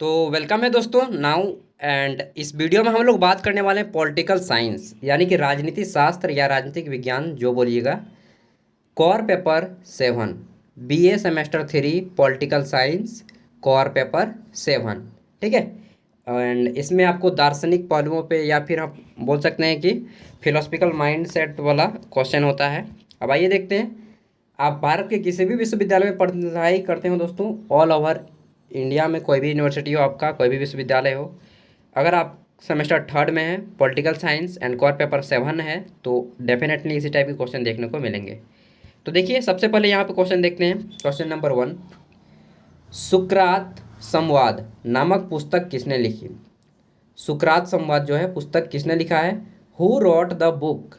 तो वेलकम है दोस्तों नाउ एंड इस वीडियो में हम लोग बात करने वाले हैं पॉलिटिकल साइंस यानी कि राजनीति शास्त्र या राजनीतिक विज्ञान जो बोलिएगा। Core paper 7 BA semester 3 political science core paper 7। ठीक है। एंड इसमें आपको दार्शनिक पहलुओं पे या फिर हम बोल सकते हैं कि फिलोसफिकल माइंड सेट वाला क्वेश्चन होता है। अब आइए देखते हैं। आप भारत के किसी भी विश्वविद्यालय में पढ़ाई करते हो दोस्तों, ऑल ओवर इंडिया में कोई भी यूनिवर्सिटी हो, आपका कोई भी विश्वविद्यालय हो, अगर आप सेमेस्टर 3 में है, political science and core paper 7 है, तो डेफिनेटली इसी टाइप के क्वेश्चन देखने को मिलेंगे। तो देखिए सबसे पहले यहाँ पे क्वेश्चन देखते हैं। क्वेश्चन नंबर 1, सुकरात संवाद नामक पुस्तक किसने लिखी? सुकरात संवाद जो है पुस्तक किसने लिखा है? Who wrote the book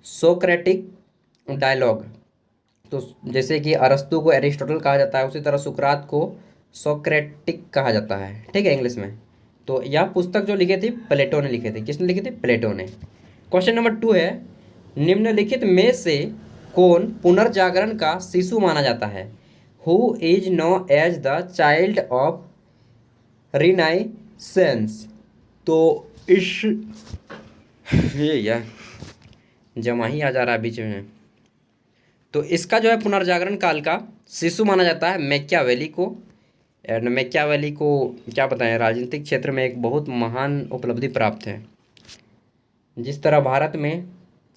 Socratic dialogue? तो जैसे कि अरस्तु को एरिस्टोटल कहा जाता है, उसी तरह सुकरात को सोक्रेटिक कहा जाता है। ठीक है, इंग्लिश में। तो यह पुस्तक जो लिखी थी प्लेटो ने लिखी थी। किसने लिखी थी? प्लेटो ने। क्वेश्चन नंबर 2 है, निम्नलिखित में से कौन पुनर्जागरण का शिशु माना जाता है? Who is known as the child of Renaissance? तो इस ये यार जमा ही आ जा रहा है बीच में। तो इसका जो है पुनर्जागरण काल का शिशु माना जाता है मैकियावेली को। एंड मैकियावेली को क्या बताएं, राजनीतिक क्षेत्र में एक बहुत महान उपलब्धि प्राप्त है। जिस तरह भारत में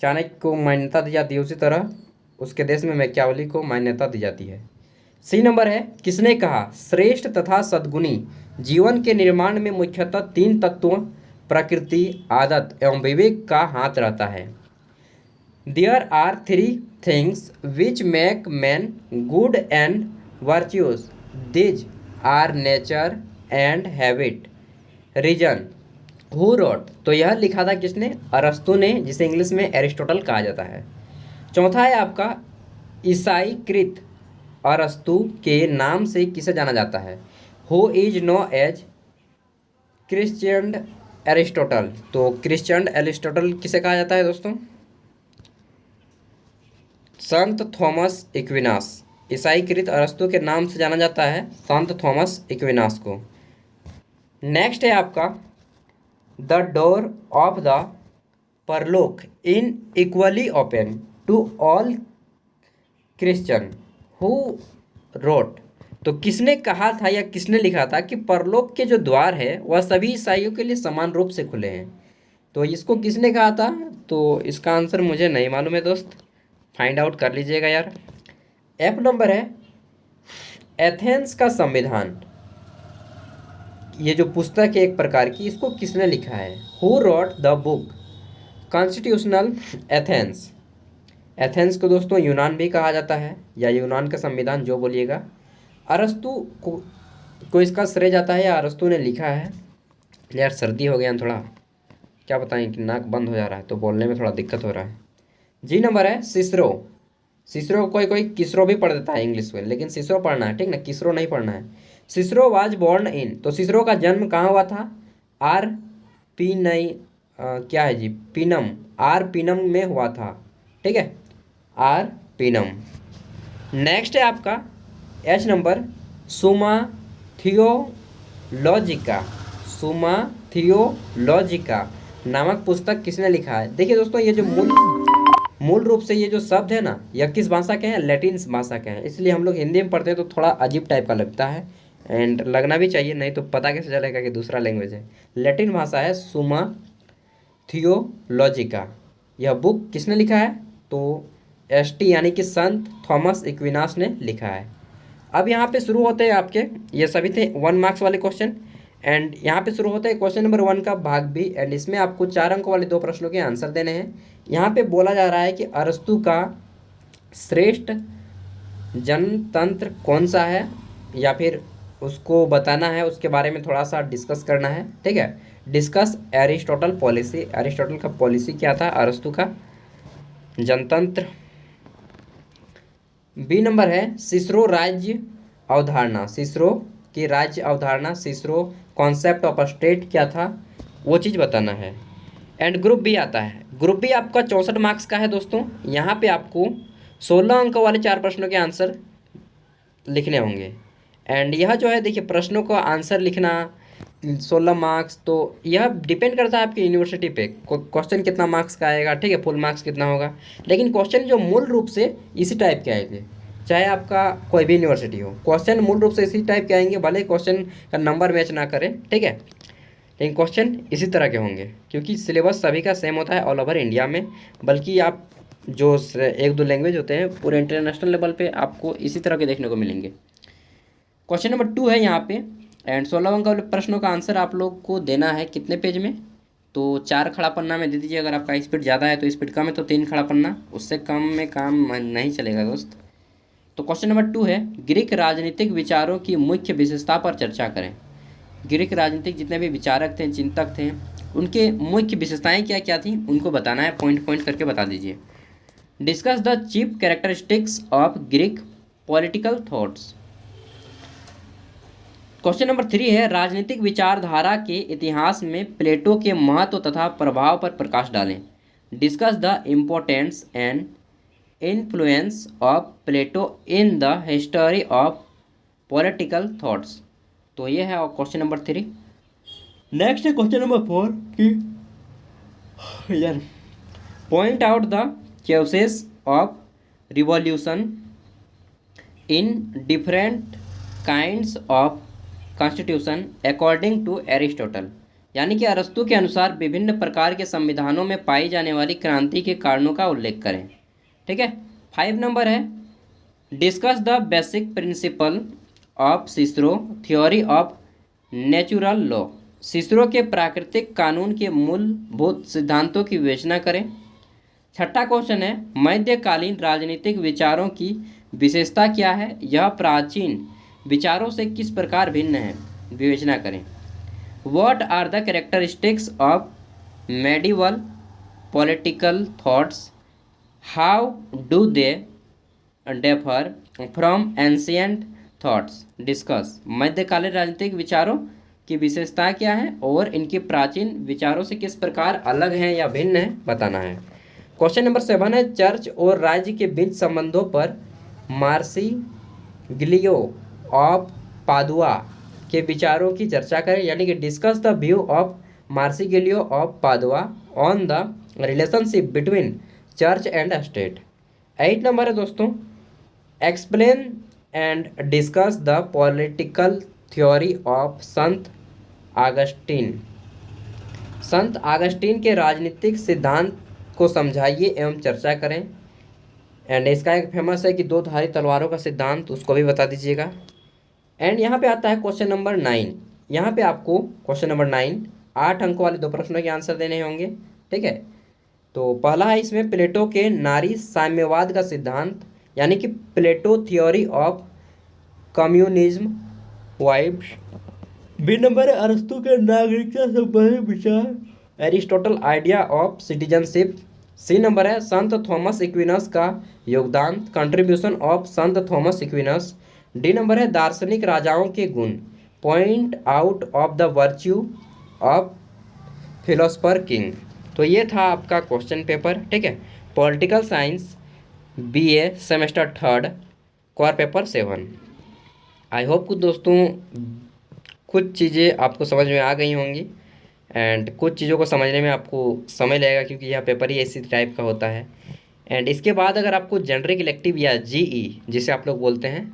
चाणक्य को मान्यता दी जाती है, उसी तरह उसके देश में मैकियावेली को मान्यता दी जाती है। सी नंबर है, किसने कहा श्रेष्ठ तथा सद्गुणी जीवन के निर्माण में मुख्यतः 3 तत्वों प्रकृति, आदत एवं विवेक का हाथ रहता है? There are 3 things which make man good and virtues, these are nature and habit. Reason who wrote? तो यह लिखा था किसने? अरस्तु ने, जिसे इंग्लिश में एरिस्टोटल कहा जाता है। चौथा है आपका, ईसाई कृत अरस्तु के नाम से किसे जाना जाता है? Who is known as Christian Aristotle? तो क्रिश्चियन एरिस्टोटल किसे कहा जाता है दोस्तों? संत थॉमस एक्विनास। ईसाईकृत अरस्तु के नाम से जाना जाता है संत थॉमस एक्विनास को। नेक्स्ट है आपका, द डोर ऑफ द परलोक in equally open to all Christian, who wrote? तो किसने कहा था या किसने लिखा था कि परलोक के जो द्वार है वह सभी ईसाइयों के लिए समान रूप से खुले हैं? तो इसको किसने कहा था? तो इसका आंसर मुझे नहीं मालूम है दोस्त, फाइंड आउट कर लीजिएगा यार। एफ नंबर है, एथेंस का संविधान, ये जो पुस्तक है एक प्रकार की, इसको किसने लिखा है? Who wrote the book constitutional Athens? Athens को दोस्तों यूनान भी कहा जाता है, या यूनान का संविधान जो बोलिएगा। अरस्तु को इसका श्रेय जाता है या अरस्तु ने लिखा है? यार सर्दी हो गया थोड़ा, क्या बताएं कि नाक बंद हो जा रहा है, तो बोलने में थोड़ा दिक्कत हो रहा है। जी नंबर है, सिसरो। सिसरो कोई कोई किसरो भी पढ़ देता है इंग्लिश में, लेकिन सिसरो पढ़ना है, ठीक ना, किसरो नहीं पढ़ना है। सिसरो वाज बॉर्न इन, तो सिसरो का जन्म कहाँ हुआ था? आर पी नहीं क्या है जी, पीनम, आर पीनम में हुआ था। ठीक है, आर पीनम। नेक्स्ट है आपका एच नंबर, सुमा थियोलॉजिका। सुमा थियोलॉजिका नामक पुस्तक किसने लिखा है? देखिए दोस्तों, ये जो मूल रूप से ये जो शब्द है ना, यह किस भाषा के हैं? लैटिन भाषा के हैं, इसलिए हम लोग हिंदी में पढ़ते हैं तो थोड़ा अजीब टाइप का लगता है, एंड लगना भी चाहिए, नहीं तो पता कैसे चलेगा कि दूसरा लैंग्वेज है। लैटिन भाषा है सुमा थियोलॉजिका। यह बुक किसने लिखा है? तो एसटी यानी कि संत थॉमस एक्विनास ने लिखा है। अब यहाँ पे शुरू होते हैं आपके, ये सभी थे 1 मार्क्स वाले क्वेश्चन, एंड यहाँ पे शुरू होता है क्वेश्चन नंबर 1 का भाग बी, एंड इसमें आपको 4 अंक वाले 2 प्रश्नों के आंसर देने हैं। यहाँ पे बोला जा रहा है कि अरस्तु का श्रेष्ठ जनतंत्र कौन सा है, या फिर उसको बताना है, उसके बारे में थोड़ा सा डिस्कस करना है। ठीक है, डिस्कस एरिस्टोटल पॉलिसी। एरिस्टोटल का पॉलिसी क्या था अरस्तु का? जनतंत्र। बी नंबर है, सिसरो राज्य अवधारणा। सिसरो की राज्य अवधारणा, सिसरो कॉन्सेप्ट ऑफ स्टेट क्या था, वो चीज़ बताना है। एंड ग्रुप बी आता है। ग्रुप बी आपका 64 मार्क्स का है दोस्तों। यहाँ पे आपको 16 अंक वाले 4 प्रश्नों के आंसर लिखने होंगे। एंड यह जो है देखिए प्रश्नों का आंसर लिखना 16 मार्क्स, तो यह डिपेंड करता है आपकी यूनिवर्सिटी पे क्वेश्चन कितना मार्क्स का आएगा, ठीक है, फुल मार्क्स कितना होगा। लेकिन क्वेश्चन जो मूल रूप से इसी टाइप के आएंगे, चाहे आपका कोई भी यूनिवर्सिटी हो, क्वेश्चन मूल रूप से इसी टाइप के आएंगे, भले क्वेश्चन का नंबर मैच ना करें, ठीक है, लेकिन क्वेश्चन इसी तरह के होंगे, क्योंकि सिलेबस सभी का सेम होता है ऑल ओवर इंडिया में। बल्कि आप जो एक दो लैंग्वेज होते हैं पूरे इंटरनेशनल लेवल पे आपको इसी तरह के देखने को मिलेंगे। क्वेश्चन नंबर 2 है यहाँ पे, एंड 16 अंक वाले प्रश्नों का आंसर आप लोग को देना है कितने पेज में, तो 4 खड़ा पन्ना में दे दीजिए। अगर आपका स्पीड ज़्यादा है तो स्पीड कम है तो 3 खड़ा पन्ना, उससे कम में काम नहीं चलेगा दोस्त। तो क्वेश्चन नंबर 2 है, ग्रीक राजनीतिक विचारों की मुख्य विशेषता पर चर्चा करें। ग्रीक राजनीतिक जितने भी विचारक थे, चिंतक थे, उनके मुख्य विशेषताएं क्या क्या थी उनको बताना है, पॉइंट पॉइंट करके बता दीजिए। Discuss the chief characteristics of Greek political thoughts. Question number 3 है, राजनीतिक विचारधारा के इतिहास में प्लेटो के महत्व तथा प्रभाव पर प्रकाश डालें। Discuss the importance and influence of Plato in the history of political thoughts. तो ये है क्वेश्चन नंबर 3। नेक्स्ट है क्वेश्चन नंबर 4 कि यार point out the causes of revolution in different kinds of constitution according to Aristotle. यानी कि अरस्तु के अनुसार विभिन्न प्रकार के संविधानों में पाई जाने वाली क्रांति के कारणों का उल्लेख करें, ठीक है। 5 नंबर है, discuss the basic principle of Cicero theory of natural law. Cicero के प्राकृतिक कानून के मूलभूत सिद्धांतों की विवेचना करें। 6ठा क्वेश्चन है, मध्यकालीन राजनीतिक विचारों की विशेषता क्या है, यह प्राचीन विचारों से किस प्रकार भिन्न है, विवेचना करें। What are the characteristics of medieval political thoughts, how do they differ from ancient thoughts. Discuss, मध्यकालीन राजनीतिक विचारों की विशेषता क्या है और इनके प्राचीन विचारों से किस प्रकार अलग हैं या भिन्न है, बताना है। क्वेश्चन नंबर 7 है, चर्च और राज्य के बीच संबंधों पर मार्सिग्लियो ऑफ पादुआ के विचारों की चर्चा करें। यानी कि discuss the view of Marsiglio of Padua on the relationship between church and state. 8 number है दोस्तों, explain and discuss the political theory of Sant Augustine. संत आगस्टीन के राजनीतिक सिद्धांत को समझाइए एवं चर्चा करें। एंड इसका एक फेमस है कि 2 धारी तलवारों का सिद्धांत, उसको भी बता दीजिएगा। एंड यहाँ पे आता है क्वेश्चन नंबर 9। यहाँ पे आपको क्वेश्चन नंबर 9 8 अंकों वाले 2 प्रश्नों के आंसर देने होंगे, ठीक है। तो पहला है इसमें प्लेटो के नारी साम्यवाद का सिद्धांत, यानी कि Plato theory of communism views. B number है अरस्तु के नागरिकता संबंधी विचार, Aristotle idea of citizenship. C number है संत थॉमस एक्विनस का योगदान, contribution of Sant Thomas Aquinas. D number है दार्शनिक राजाओं के गुण, point out of the virtue of philosopher king. तो ये था आपका क्वेश्चन पेपर, ठीक है, political science BA semester 3 core paper 7। I hope कुछ दोस्तों कुछ चीज़ें आपको समझ में आ गई होंगी, एंड कुछ चीज़ों को समझने में आपको समय लगेगा क्योंकि यह पेपर ही इसी टाइप का होता है। एंड इसके बाद अगर आपको जेनरिक इलेक्टिव या GE जिसे आप लोग बोलते हैं,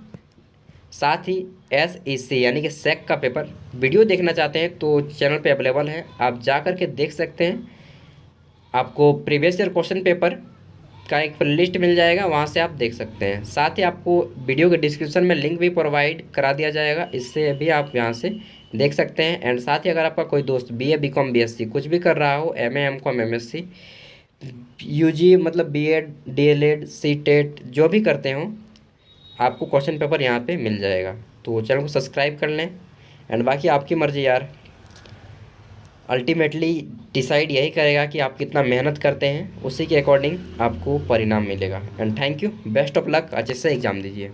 साथ ही SEC यानी कि सेक का पेपर वीडियो देखना चाहते हैं तो चैनल पे अवेलेबल है, आप जा कर के देख सकते हैं। आपको प्रीवियस ईयर क्वेश्चन पेपर का एक लिस्ट मिल जाएगा, वहाँ से आप देख सकते हैं। साथ ही आपको वीडियो के डिस्क्रिप्शन में लिंक भी प्रोवाइड करा दिया जाएगा, इससे भी आप यहाँ से देख सकते हैं। एंड साथ ही अगर आपका कोई दोस्त BA BCom BSc कुछ भी कर रहा हो, MA MCom MSc UG मतलब B.Ed DLED CTET जो भी करते हो, आपको क्वेश्चन पेपर यहाँ पे मिल जाएगा। तो चैनल को सब्सक्राइब कर लें, एंड बाकी आपकी मर्ज़ी यार, अल्टीमेटली डिसाइड यही करेगा कि आप कितना मेहनत करते हैं, उसी के अकॉर्डिंग आपको परिणाम मिलेगा। And thank you, best of luck, अच्छे से एग्ज़ाम दीजिए।